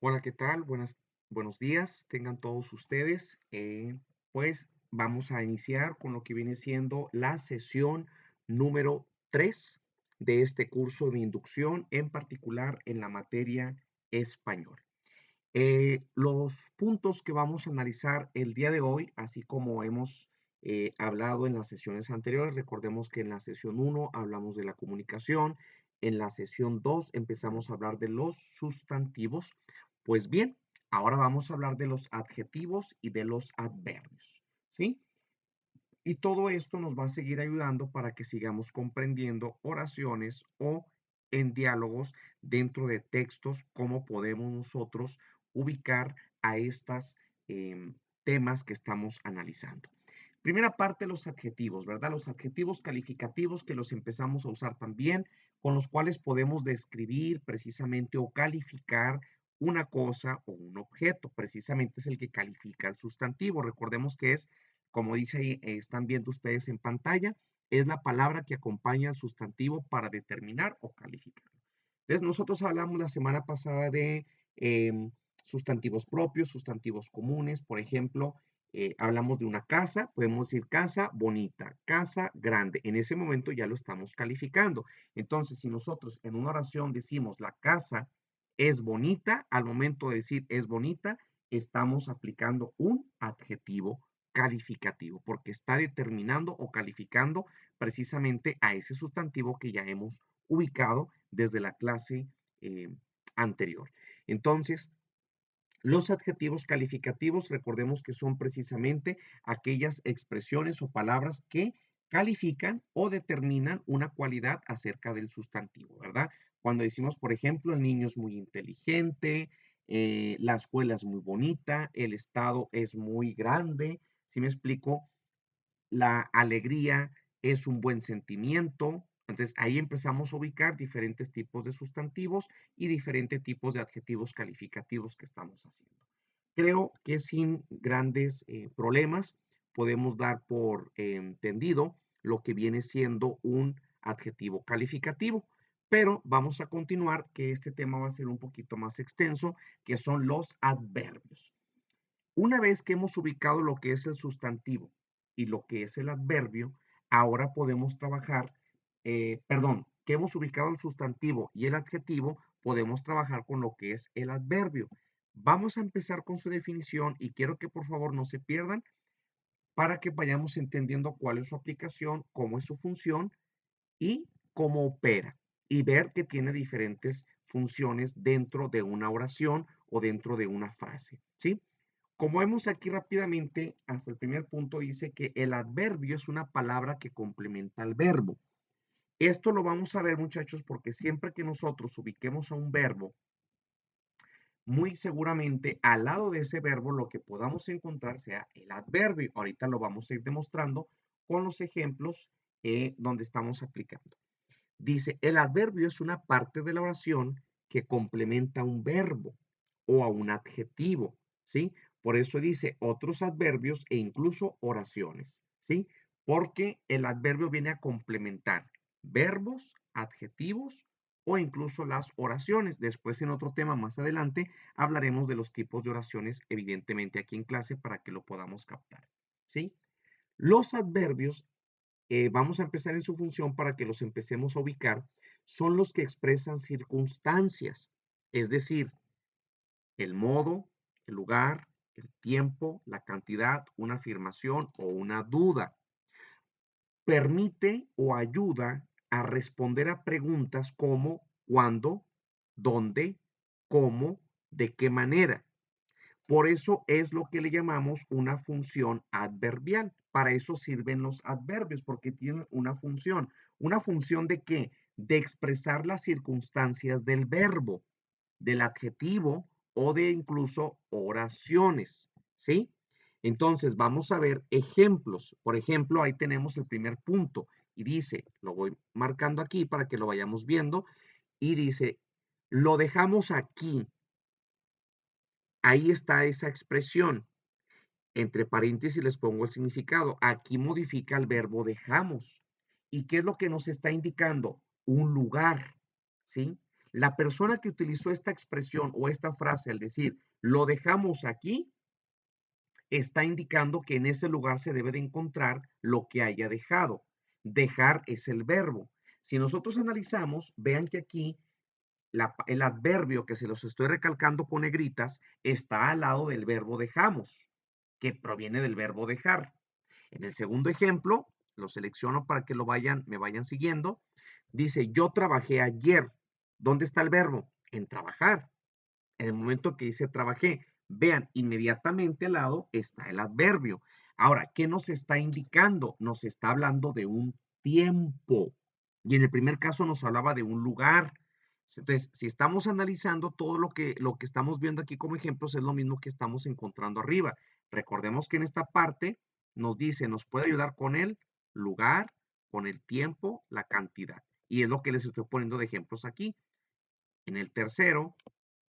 Hola, ¿qué tal? Buenos días, tengan todos ustedes. Pues vamos a iniciar con lo que viene siendo la sesión número 3 de este curso de inducción, en particular en la materia español. Los puntos que vamos a analizar el día de hoy, así como hemos hablado en las sesiones anteriores, recordemos que en la sesión uno hablamos de la comunicación, en la sesión 2 empezamos a hablar de los sustantivos. Pues bien, ahora vamos a hablar de los adjetivos y de los adverbios, ¿sí? Y todo esto nos va a seguir ayudando para que sigamos comprendiendo oraciones o en diálogos dentro de textos, cómo podemos nosotros ubicar a estos temas que estamos analizando. Primera parte, los adjetivos, ¿verdad? Los adjetivos calificativos que los empezamos a usar también, con los cuales podemos describir precisamente o calificar una cosa o un objeto. Precisamente es el que califica el sustantivo. Recordemos que es, como dice ahí, están viendo ustedes en pantalla, es la palabra que acompaña al sustantivo para determinar o calificar. Entonces, nosotros hablamos la semana pasada de sustantivos propios, sustantivos comunes. Por ejemplo, hablamos de una casa, podemos decir casa bonita, casa grande. En ese momento ya lo estamos calificando. Entonces, si nosotros en una oración decimos la casa es bonita, al momento de decir es bonita, estamos aplicando un adjetivo calificativo, porque está determinando o calificando precisamente a ese sustantivo que ya hemos ubicado desde la clase eh, anterior. Entonces, los adjetivos calificativos, recordemos que son precisamente aquellas expresiones o palabras que califican o determinan una cualidad acerca del sustantivo, ¿verdad? Cuando decimos, por ejemplo, el niño es muy inteligente, la escuela es muy bonita, el estado es muy grande, ¿sí me explico? La alegría es un buen sentimiento. Entonces ahí empezamos a ubicar diferentes tipos de sustantivos y diferentes tipos de adjetivos calificativos que estamos haciendo. Creo que sin grandes problemas podemos dar por entendido lo que viene siendo un adjetivo calificativo, pero vamos a continuar que este tema va a ser un poquito más extenso, que son los adverbios. Una vez que hemos ubicado lo que es el sustantivo y lo que es el adverbio, ahora podemos trabajar, perdón, que hemos ubicado el sustantivo y el adjetivo, podemos trabajar con lo que es el adverbio. Vamos a empezar con su definición y quiero que por favor no se pierdan para que vayamos entendiendo cuál es su aplicación, cómo es su función y cómo opera. Y ver que tiene diferentes funciones dentro de una oración o dentro de una frase, ¿sí? Como vemos aquí rápidamente, hasta el primer punto dice que el adverbio es una palabra que complementa al verbo. Esto lo vamos a ver, muchachos, porque siempre que nosotros ubiquemos a un verbo, muy seguramente al lado de ese verbo lo que podamos encontrar sea el adverbio. Ahorita lo vamos a ir demostrando con los ejemplos donde estamos aplicando. Dice, el adverbio es una parte de la oración que complementa a un verbo o a un adjetivo, ¿sí? Por eso dice otros adverbios e incluso oraciones, ¿sí? Porque el adverbio viene a complementar verbos, adjetivos o incluso las oraciones. Después en otro tema más adelante hablaremos de los tipos de oraciones, evidentemente aquí en clase para que lo podamos captar, ¿sí? Los adverbios vamos a empezar en su función para que los empecemos a ubicar, son los que expresan circunstancias, es decir, el modo, el lugar, el tiempo, la cantidad, una afirmación o una duda. Permite o ayuda a responder a preguntas como cuándo, dónde, cómo, de qué manera. Por eso es lo que le llamamos una función adverbial. Para eso sirven los adverbios, porque tienen una función. ¿Una función de qué? De expresar las circunstancias del verbo, del adjetivo o de incluso oraciones, ¿sí? Entonces vamos a ver ejemplos. Por ejemplo, ahí tenemos el primer punto y dice, lo voy marcando aquí para que lo vayamos viendo, y dice, lo dejamos aquí. Ahí está esa expresión. Entre paréntesis les pongo el significado. Aquí modifica el verbo dejamos. ¿Y qué es lo que nos está indicando? Un lugar, ¿sí? La persona que utilizó esta expresión o esta frase al decir, lo dejamos aquí, está indicando que en ese lugar se debe de encontrar lo que haya dejado. Dejar es el verbo. Si nosotros analizamos, vean que aquí el adverbio que se los estoy recalcando con negritas está al lado del verbo dejamos, que proviene del verbo dejar. En el segundo ejemplo, lo selecciono para que me vayan siguiendo. Dice, yo trabajé ayer. ¿Dónde está el verbo? En trabajar. En el momento que dice trabajé, vean, inmediatamente al lado está el adverbio. Ahora, ¿qué nos está indicando? Nos está hablando de un tiempo. Y en el primer caso nos hablaba de un lugar. Entonces, si estamos analizando todo lo que estamos viendo aquí como ejemplos, es lo mismo que estamos encontrando arriba. Recordemos que en esta parte nos dice, nos puede ayudar con el lugar, con el tiempo, la cantidad. Y es lo que les estoy poniendo de ejemplos aquí. En el tercero,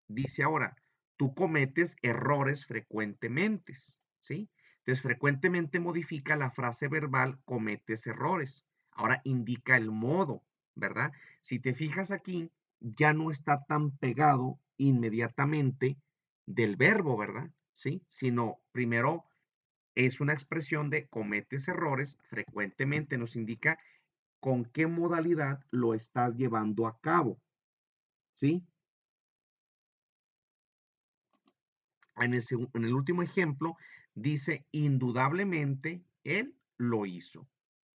dice ahora, tú cometes errores frecuentemente, ¿sí? Entonces, frecuentemente modifica la frase verbal cometes errores. Ahora indica el modo, ¿verdad? Si te fijas aquí, ya no está tan pegado inmediatamente del verbo, ¿verdad? ¿Sí? Sino primero es una expresión de cometes errores, frecuentemente nos indica con qué modalidad lo estás llevando a cabo, ¿sí? En el último ejemplo, dice, indudablemente, él lo hizo,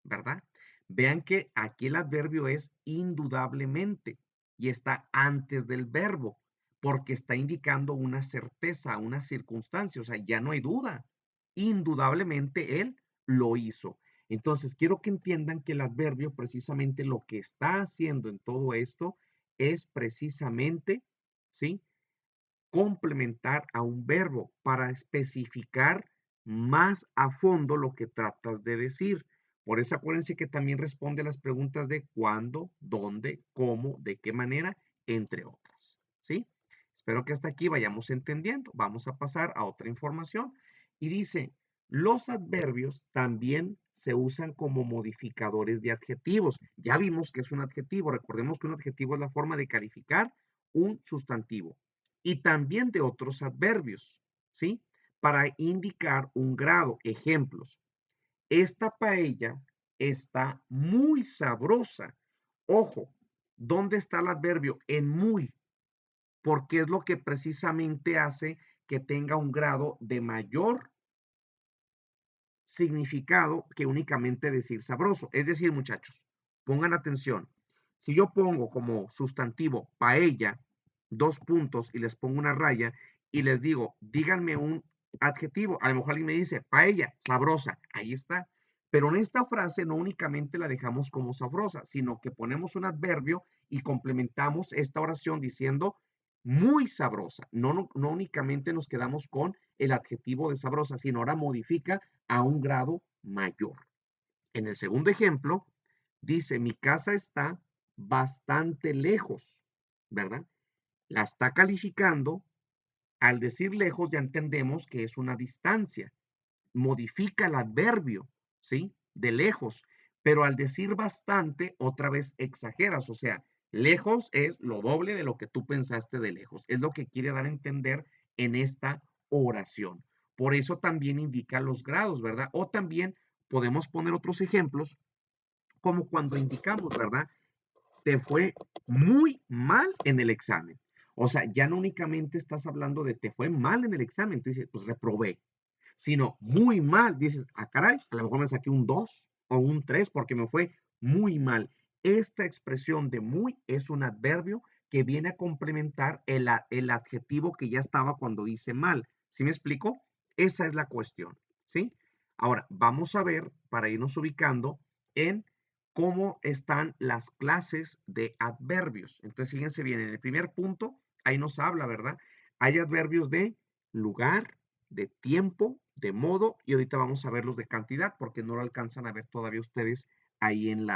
¿verdad? Vean que aquí el adverbio es indudablemente y está antes del verbo, porque está indicando una certeza, una circunstancia, o sea, ya no hay duda. Indudablemente él lo hizo. Entonces, quiero que entiendan que el adverbio precisamente lo que está haciendo en todo esto es precisamente, ¿sí? Complementar a un verbo para especificar más a fondo lo que tratas de decir. Por eso acuérdense que también responde a las preguntas de cuándo, dónde, cómo, de qué manera, entre otras. ¿Sí? Espero que hasta aquí vayamos entendiendo. Vamos a pasar a otra información. Y dice, los adverbios también se usan como modificadores de adjetivos. Ya vimos que es un adjetivo. Recordemos que un adjetivo es la forma de calificar un sustantivo y también de otros adverbios, ¿sí? Para indicar un grado. Ejemplos. Esta paella está muy sabrosa. Ojo, ¿dónde está el adverbio? En muy, porque es lo que precisamente hace que tenga un grado de mayor significado que únicamente decir sabroso. Es decir, muchachos, pongan atención. Si yo pongo como sustantivo paella, dos puntos y les pongo una raya y les digo, díganme un adjetivo, a lo mejor alguien me dice paella, sabrosa, ahí está. Pero en esta frase no únicamente la dejamos como sabrosa, sino que ponemos un adverbio y complementamos esta oración diciendo muy sabrosa. No únicamente nos quedamos con el adjetivo de sabrosa, sino ahora modifica a un grado mayor. En el segundo ejemplo, dice, mi casa está bastante lejos, ¿verdad? La está calificando. Al decir lejos ya entendemos que es una distancia. Modifica el adverbio, ¿sí? De lejos. Pero al decir bastante, otra vez exageras. O sea, lejos es lo doble de lo que tú pensaste de lejos. Es lo que quiere dar a entender en esta oración. Por eso también indica los grados, ¿verdad? O también podemos poner otros ejemplos, como cuando indicamos, ¿verdad? Te fue muy mal en el examen. O sea, ya no únicamente estás hablando de te fue mal en el examen, tú dices, pues reprobé, sino muy mal. Dices, ah, caray, a lo mejor me saqué un 2 o un 3 porque me fue muy mal. Esta expresión de muy es un adverbio que viene a complementar el adjetivo que ya estaba cuando dice mal. ¿Sí me explico? Esa es la cuestión, ¿sí? Ahora, vamos a ver, para irnos ubicando, en cómo están las clases de adverbios. Entonces, fíjense bien, en el primer punto, ahí nos habla, ¿verdad? Hay adverbios de lugar, de tiempo, de modo, y ahorita vamos a ver los de cantidad, porque no lo alcanzan a ver todavía ustedes ahí en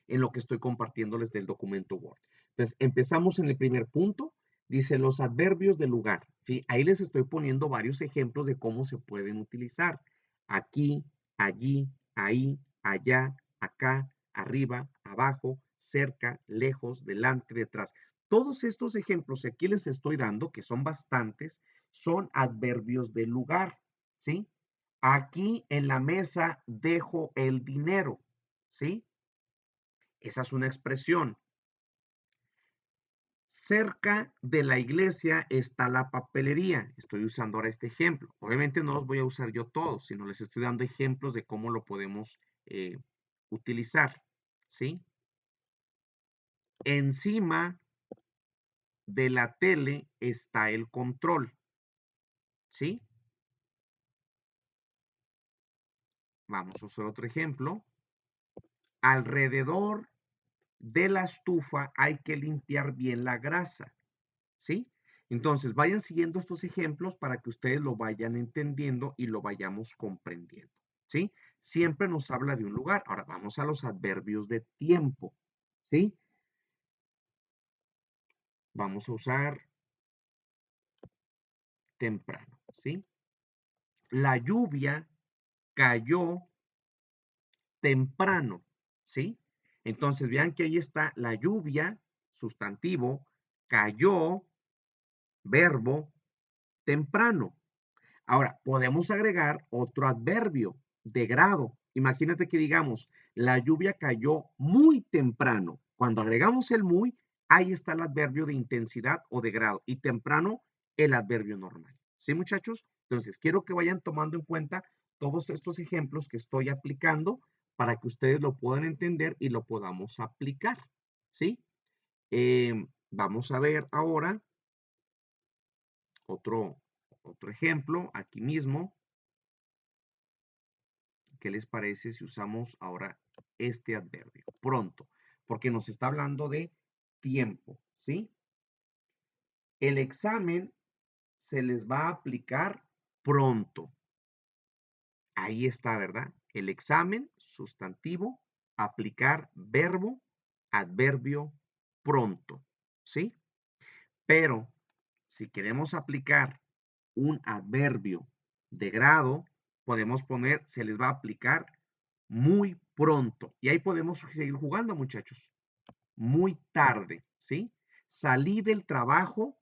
lo que estoy compartiéndoles del documento Word. Entonces, empezamos en el primer punto, dice los adverbios de lugar. ¿Sí? Ahí les estoy poniendo varios ejemplos de cómo se pueden utilizar. Aquí, allí, ahí, allá, acá, arriba, abajo, cerca, lejos, delante, detrás. Todos estos ejemplos que aquí les estoy dando, que son bastantes, son adverbios de lugar, ¿sí? Aquí en la mesa dejo el dinero, ¿sí? Esa es una expresión. Cerca de la iglesia está la papelería. Estoy usando ahora este ejemplo. Obviamente no los voy a usar yo todos, sino les estoy dando ejemplos de cómo lo podemos utilizar, ¿sí? Encima de la tele está el control, ¿sí? Vamos a usar otro ejemplo. Alrededor de la estufa hay que limpiar bien la grasa, ¿sí? Entonces, vayan siguiendo estos ejemplos para que ustedes lo vayan entendiendo y lo vayamos comprendiendo, ¿sí? Siempre nos habla de un lugar. Ahora vamos a los adverbios de tiempo, ¿sí? Vamos a usar temprano, ¿sí? La lluvia cayó temprano, ¿sí? Entonces, vean que ahí está la lluvia, sustantivo, cayó, verbo, temprano. Ahora, podemos agregar otro adverbio de grado. Imagínate que digamos, la lluvia cayó muy temprano. Cuando agregamos el muy, ahí está el adverbio de intensidad o de grado. Y temprano, el adverbio normal. ¿Sí, muchachos? Entonces, quiero que vayan tomando en cuenta todos estos ejemplos que estoy aplicando para que ustedes lo puedan entender y lo podamos aplicar. ¿Sí? Vamos a ver ahora otro, otro ejemplo aquí mismo. ¿Qué les parece si usamos ahora este adverbio? Pronto, porque nos está hablando de tiempo, ¿sí? El examen se les va a aplicar pronto. Ahí está, ¿verdad? El examen, sustantivo, aplicar verbo, adverbio, pronto, ¿sí? Pero si queremos aplicar un adverbio de grado, podemos poner, se les va a aplicar muy pronto. Y ahí podemos seguir jugando, muchachos. Muy tarde, ¿sí? Salí del trabajo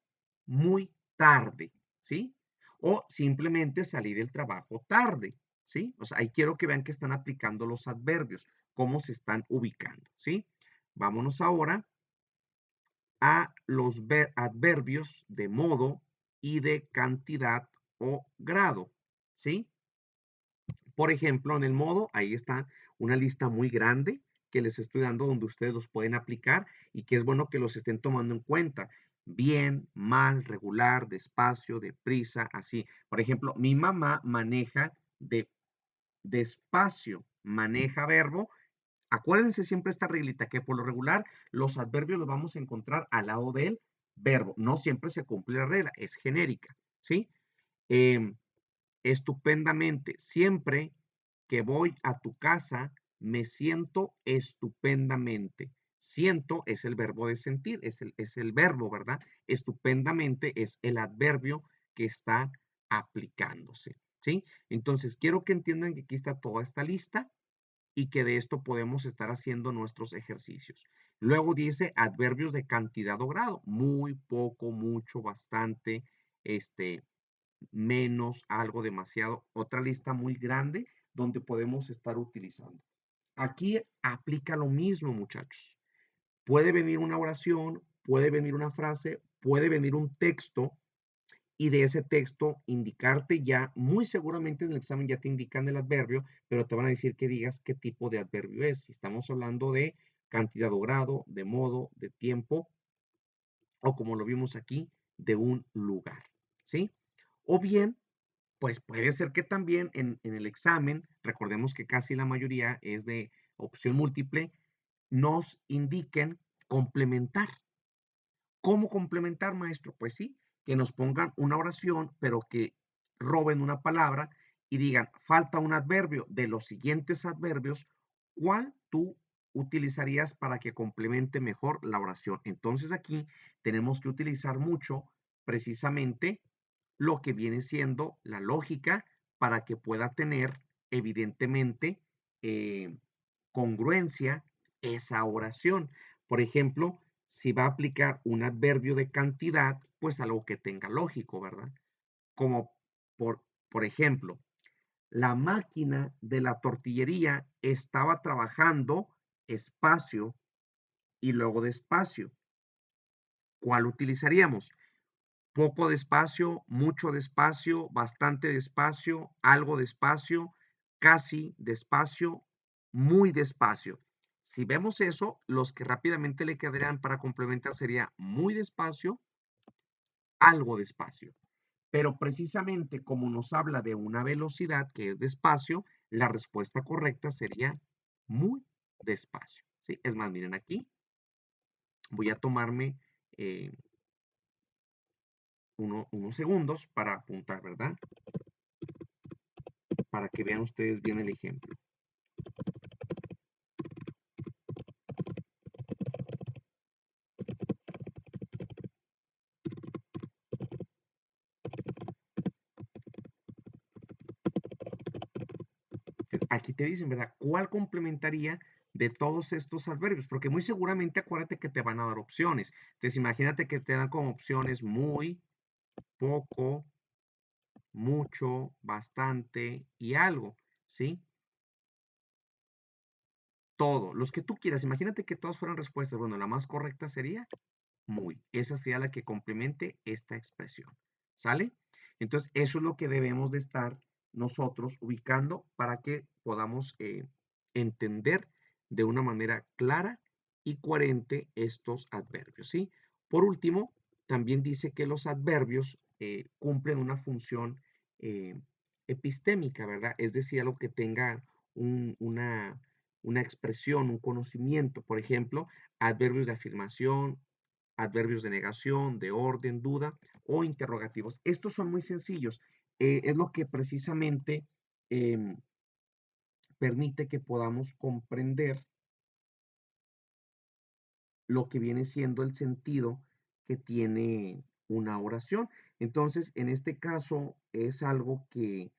muy tarde, ¿sí? O simplemente salí del trabajo tarde, ¿sí? O sea, ahí quiero que vean que están aplicando los adverbios, cómo se están ubicando, ¿sí? Vámonos ahora a los adverbios de modo y de cantidad o grado, ¿sí? Por ejemplo, en el modo, ahí está una lista muy grande que les estoy dando donde ustedes los pueden aplicar y que es bueno que los estén tomando en cuenta. Bien, mal, regular, despacio, deprisa, así. Por ejemplo, mi mamá maneja despacio, maneja verbo. Acuérdense siempre esta reglita que por lo regular los adverbios los vamos a encontrar al lado del verbo. No siempre se cumple la regla, es genérica, ¿sí? Em, estupendamente. Siempre que voy a tu casa, me siento estupendamente. Siento es el verbo de sentir, es el verbo, ¿verdad? Estupendamente es el adverbio que está aplicándose, ¿sí? Entonces, quiero que entiendan que aquí está toda esta lista y que de esto podemos estar haciendo nuestros ejercicios. Luego dice adverbios de cantidad o grado, muy, poco, mucho, bastante, menos, algo, demasiado, otra lista muy grande donde podemos estar utilizando. Aquí aplica lo mismo, muchachos. Puede venir una oración, puede venir una frase, puede venir un texto y de ese texto indicarte ya, muy seguramente en el examen ya te indican el adverbio, pero te van a decir que digas qué tipo de adverbio es. Si estamos hablando de cantidad o grado, de modo, de tiempo, o como lo vimos aquí, de un lugar, ¿sí? O bien pues puede ser que también en el examen, recordemos que casi la mayoría es de opción múltiple, nos indiquen complementar. ¿Cómo complementar, maestro? Pues sí, que nos pongan una oración, pero que roben una palabra y digan, falta un adverbio. De los siguientes adverbios, ¿cuál tú utilizarías para que complemente mejor la oración? Entonces aquí tenemos que utilizar mucho precisamente lo que viene siendo la lógica para que pueda tener evidentemente congruencia esa oración. Por ejemplo, si va a aplicar un adverbio de cantidad, pues algo que tenga lógico, ¿verdad? Como por ejemplo, la máquina de la tortillería estaba trabajando espacio y luego despacio. ¿Cuál utilizaríamos? Poco despacio, mucho despacio, bastante despacio, algo despacio, casi despacio, muy despacio. Si vemos eso, los que rápidamente le quedarían para complementar sería muy despacio, algo despacio. Pero precisamente como nos habla de una velocidad que es despacio, la respuesta correcta sería muy despacio. ¿Sí? Es más, miren aquí, voy a tomarme unos segundos para apuntar, ¿verdad? Para que vean ustedes bien el ejemplo. Aquí te dicen, ¿verdad? ¿Cuál complementaría de todos estos adverbios? Porque muy seguramente acuérdate que te van a dar opciones. Entonces imagínate que te dan como opciones muy, poco, mucho, bastante y algo, ¿sí? Todo, los que tú quieras. Imagínate que todas fueran respuestas. Bueno, la más correcta sería muy. Esa sería la que complemente esta expresión. ¿Sale? Entonces, eso es lo que debemos de estar nosotros ubicando para que podamos entender de una manera clara y coherente estos adverbios, ¿sí? Por último, también dice que los adverbios cumplen una función eh, epistémica, ¿verdad? Es decir, algo que tenga una expresión, un conocimiento. Por ejemplo, adverbios de afirmación, adverbios de negación, de orden, duda o interrogativos. Estos son muy sencillos. Es lo que precisamente em, permite que podamos comprender lo que viene siendo el sentido que tiene una oración. Entonces, en este caso, es algo que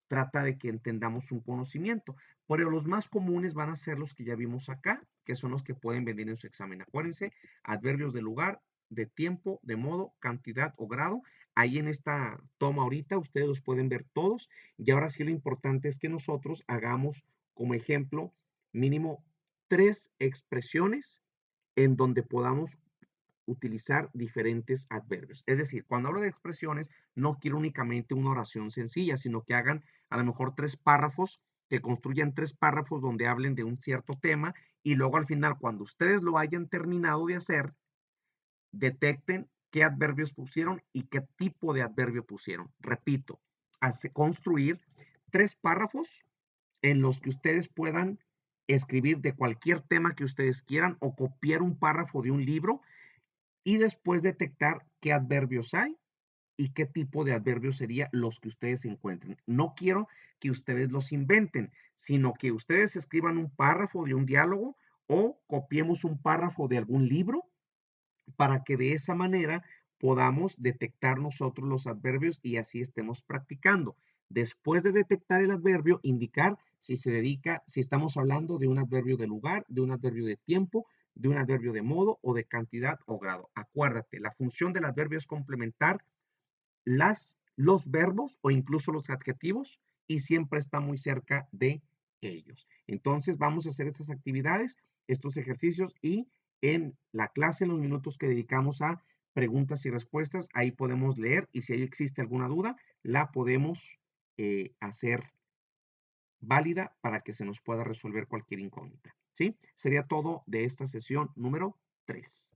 trata de que entendamos un conocimiento. Pero los más comunes van a ser los que ya vimos acá, que son los que pueden venir en su examen. Acuérdense, adverbios de lugar, de tiempo, de modo, cantidad o grado. Ahí en esta toma ahorita ustedes los pueden ver todos. Y ahora sí lo importante es que nosotros hagamos como ejemplo mínimo 3 expresiones en donde podamos utilizar diferentes adverbios. Es decir, cuando hablo de expresiones, no quiero únicamente una oración sencilla, sino que hagan a lo mejor 3 párrafos, que construyan 3 párrafos donde hablen de un cierto tema y luego al final, cuando ustedes lo hayan terminado de hacer, detecten qué adverbios pusieron y qué tipo de adverbio pusieron. Repito, hace construir 3 párrafos en los que ustedes puedan escribir de cualquier tema que ustedes quieran o copiar un párrafo de un libro y después detectar qué adverbios hay y qué tipo de adverbios serían los que ustedes encuentren. No quiero que ustedes los inventen, sino que ustedes escriban un párrafo de un diálogo o copiemos un párrafo de algún libro para que de esa manera podamos detectar nosotros los adverbios y así estemos practicando. Después de detectar el adverbio, indicar si se dedica, si estamos hablando de un adverbio de lugar, de un adverbio de tiempo, de un adverbio de modo o de cantidad o grado. Acuérdate, la función del adverbio es complementar los verbos o incluso los adjetivos y siempre está muy cerca de ellos. Entonces vamos a hacer estas actividades, estos ejercicios y en la clase, en los minutos que dedicamos a preguntas y respuestas, ahí podemos leer y si ahí existe alguna duda, la podemos hacer válida para que se nos pueda resolver cualquier incógnita. ¿Sí? Sería todo de esta sesión número 3.